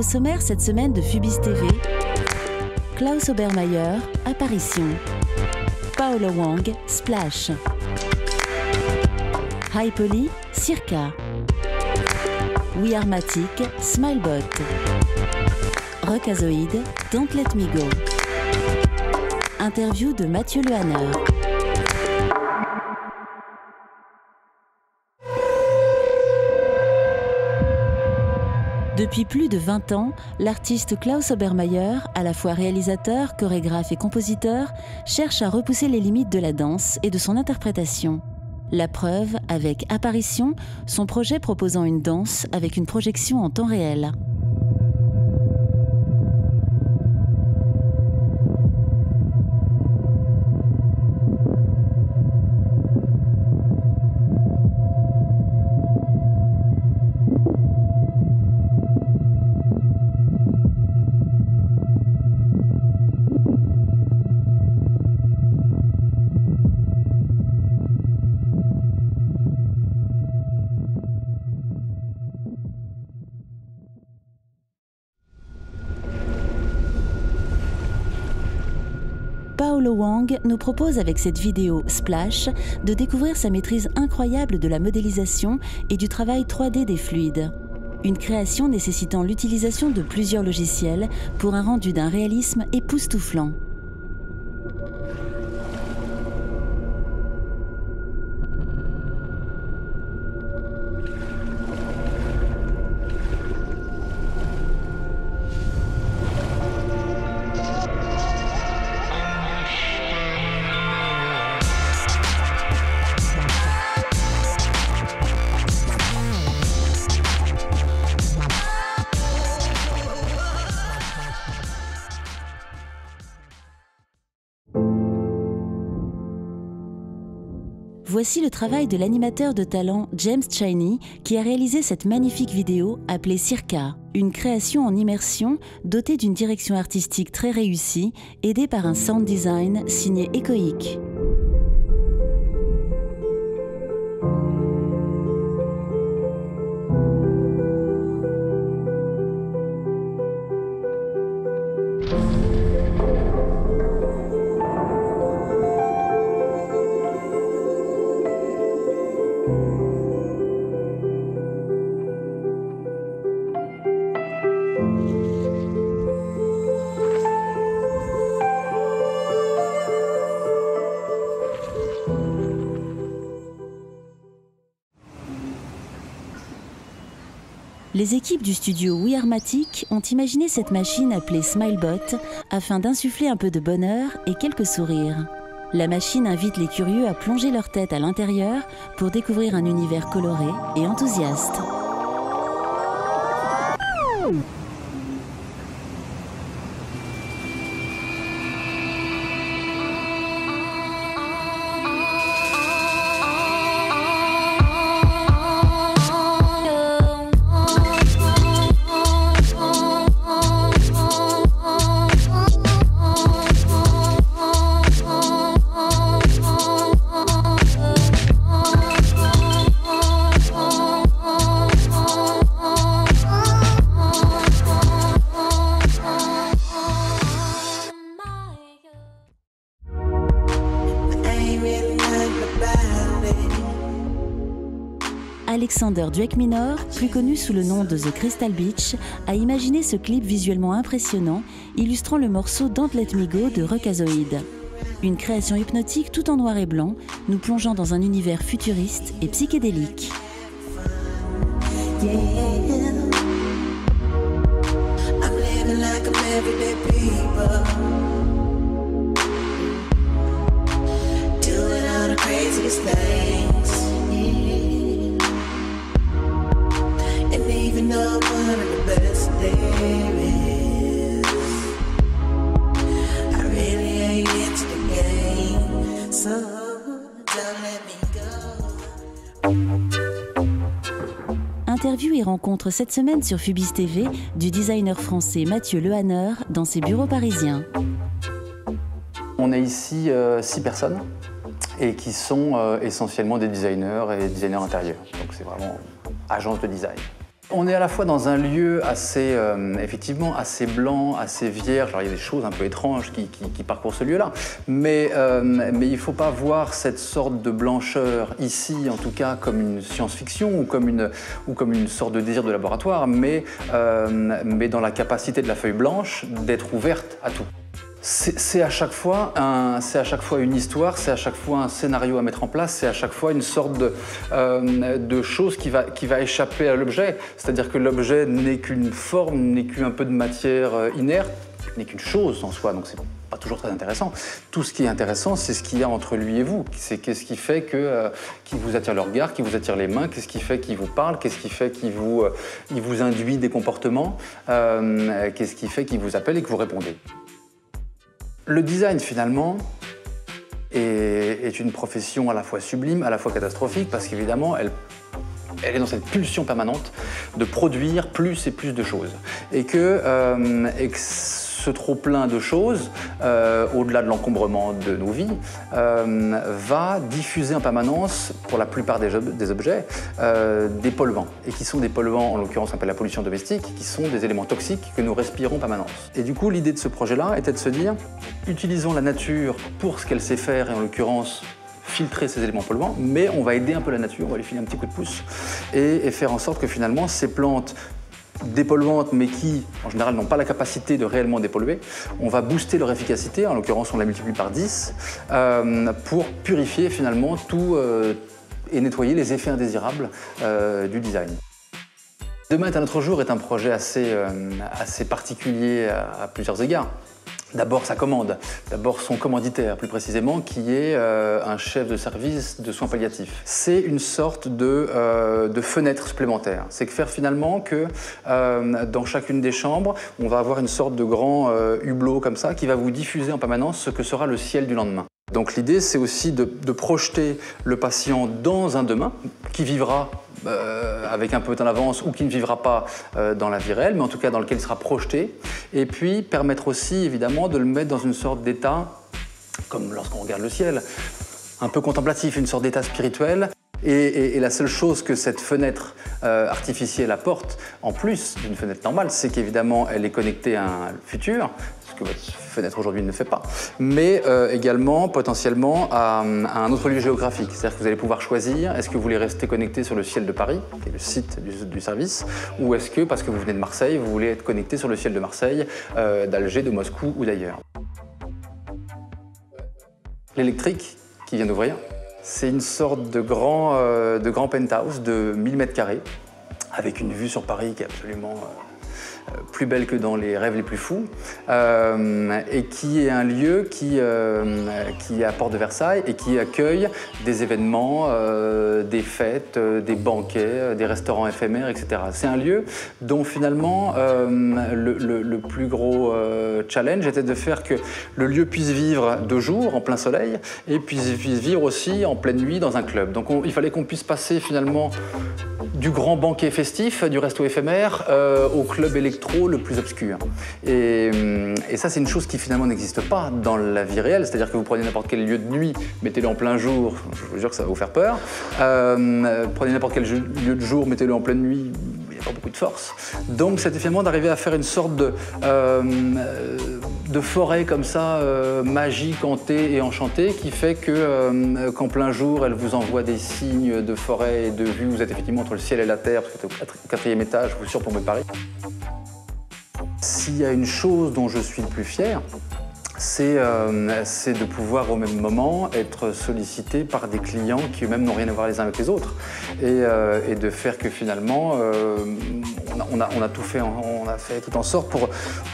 sommaire cette semaine de Fubis TV, Klaus Obermeier, Apparition. Paolo Wang, Splash. High Poly, Circa. We Are Matic, Smilebot. Rockazoid, Don't Let Me Go. Interview de Mathieu Lehanner. Depuis plus de 20 ans, l'artiste Klaus Obermeier, à la fois réalisateur, chorégraphe et compositeur, cherche à repousser les limites de la danse et de son interprétation. La preuve avec Apparition, son projet proposant une danse avec une projection en temps réel. Paolo Wang nous propose avec cette vidéo Splash de découvrir sa maîtrise incroyable de la modélisation et du travail 3D des fluides. Une création nécessitant l'utilisation de plusieurs logiciels pour un rendu d'un réalisme époustouflant. Voici le travail de l'animateur de talent James Chiney qui a réalisé cette magnifique vidéo appelée Circa, une création en immersion dotée d'une direction artistique très réussie, aidée par un sound design signé Echoic. Les équipes du studio We Are Matic ont imaginé cette machine appelée Smilebot afin d'insuffler un peu de bonheur et quelques sourires. La machine invite les curieux à plonger leur tête à l'intérieur pour découvrir un univers coloré et enthousiaste. Alexander Dwek-Minor, plus connu sous le nom de The Crystal Beach, a imaginé ce clip visuellement impressionnant, illustrant le morceau Don't Let Me Go de Rockazoid. Une création hypnotique tout en noir et blanc, nous plongeant dans un univers futuriste et psychédélique. Interview et rencontre cette semaine sur Fubis TV du designer français Mathieu Lehanner dans ses bureaux parisiens. On est ici 6 personnes et qui sont essentiellement des designers et designers intérieurs. Donc c'est vraiment agence de design. On est à la fois dans un lieu assez, effectivement, assez blanc, assez vierge. Alors, il y a des choses un peu étranges qui parcourent ce lieu-là, mais il ne faut pas voir cette sorte de blancheur ici, en tout cas, comme une science-fiction ou comme une sorte de désir de laboratoire, mais dans la capacité de la feuille blanche d'être ouverte à tout. C'est à chaque fois une histoire, c'est à chaque fois un scénario à mettre en place, c'est à chaque fois une sorte de chose qui va échapper à l'objet. C'est-à-dire que l'objet n'est qu'une forme, n'est qu'un peu de matière inerte, n'est qu'une chose en soi, donc c'est pas toujours très intéressant. Tout ce qui est intéressant, c'est ce qu'il y a entre lui et vous. C'est qu'est-ce qui fait qu'il vous attire le regard, qui vous attire les mains, qu'est-ce qui fait qu'il vous parle, qu'est-ce qui fait qu'il vous induit des comportements, qu'est-ce qui fait qu'il vous appelle et que vous répondez. Le design, finalement, est une profession à la fois sublime, à la fois catastrophique, parce qu'évidemment, elle est dans cette pulsion permanente de produire plus et plus de choses. Et que ce trop-plein de choses, au-delà de l'encombrement de nos vies, va diffuser en permanence, pour la plupart des objets, des polluants. Et qui sont des polluants, en l'occurrence on appelle la pollution domestique, qui sont des éléments toxiques que nous respirons en permanence. Et du coup, l'idée de ce projet-là était de se dire, utilisons la nature pour ce qu'elle sait faire, et en l'occurrence, filtrer ces éléments polluants, mais on va aider un peu la nature, on va lui filer un petit coup de pouce, et faire en sorte que finalement, ces plantes dépolluantes, mais qui, en général, n'ont pas la capacité de réellement dépolluer, on va booster leur efficacité, en l'occurrence on la multiplie par 10, pour purifier finalement tout et nettoyer les effets indésirables du design. Demain est un autre jour est un projet assez particulier à plusieurs égards. D'abord sa commande, d'abord son commanditaire plus précisément, qui est un chef de service de soins palliatifs. C'est une sorte de fenêtre supplémentaire. C'est que faire finalement que dans chacune des chambres, on va avoir une sorte de grand hublot comme ça qui va vous diffuser en permanence ce que sera le ciel du lendemain. Donc l'idée, c'est aussi de projeter le patient dans un demain qui vivra avec un peu de temps d'avance ou qui ne vivra pas dans la vie réelle, mais en tout cas dans lequel il sera projeté, et puis permettre aussi évidemment de le mettre dans une sorte d'état, comme lorsqu'on regarde le ciel, un peu contemplatif, une sorte d'état spirituel. Et la seule chose que cette fenêtre artificielle apporte, en plus d'une fenêtre normale, c'est qu'évidemment elle est connectée à un futur, ce que votre fenêtre aujourd'hui ne fait pas, mais également potentiellement à un autre lieu géographique. C'est-à-dire que vous allez pouvoir choisir, est-ce que vous voulez rester connecté sur le ciel de Paris, qui est le site du service, ou est-ce que, parce que vous venez de Marseille, vous voulez être connecté sur le ciel de Marseille, d'Alger, de Moscou ou d'ailleurs. L'électrique qui vient d'ouvrir, c'est une sorte de grand penthouse de 1000 m², avec une vue sur Paris qui est absolument plus belle que dans les rêves les plus fous, et qui est un lieu qui est à Porte de Versailles et qui accueille des événements, des fêtes, des banquets, des restaurants éphémères, etc. C'est un lieu dont finalement le plus gros challenge était de faire que le lieu puisse vivre de jour, en plein soleil, et puisse vivre aussi en pleine nuit dans un club. Donc il fallait qu'on puisse passer finalement du grand banquet festif, du resto éphémère, au club électro le plus obscur. Et ça, c'est une chose qui finalement n'existe pas dans la vie réelle. C'est-à-dire que vous prenez n'importe quel lieu de nuit, mettez-le en plein jour, je vous jure que ça va vous faire peur. Prenez n'importe quel lieu de jour, mettez-le en pleine nuit, il n'y a pas beaucoup de force. Donc c'était finalement d'arriver à faire une sorte de forêt comme ça, magique, hantée et enchantée, qui fait que qu'en plein jour, elle vous envoie des signes de forêt et de vue. Vous êtes effectivement entre le ciel et la terre, parce que vous êtes au 4e étage, vous surplombez Paris. S'il y a une chose dont je suis le plus fier, c'est de pouvoir au même moment être sollicité par des clients qui eux-mêmes n'ont rien à voir les uns avec les autres, et de faire que finalement on a tout fait, on a fait tout en sorte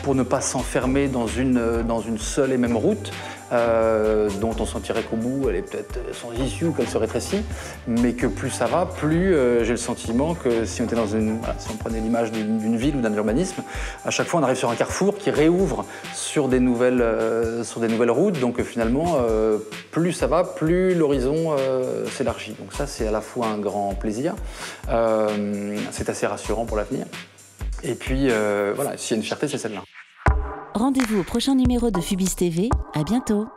pour ne pas s'enfermer dans une seule et même route, dont on sentirait qu'au bout elle est peut-être sans issue ou qu'elle se rétrécit, mais que plus ça va, plus j'ai le sentiment que si on était si on prenait l'image d'une ville ou d'un urbanisme, à chaque fois on arrive sur un carrefour qui réouvre sur des nouvelles routes, donc finalement plus ça va, plus l'horizon s'élargit. Donc ça, c'est à la fois un grand plaisir, c'est assez rassurant pour l'avenir, et puis voilà, s'il y a une fierté, c'est celle-là. Rendez-vous au prochain numéro de Phubis TV. À bientôt.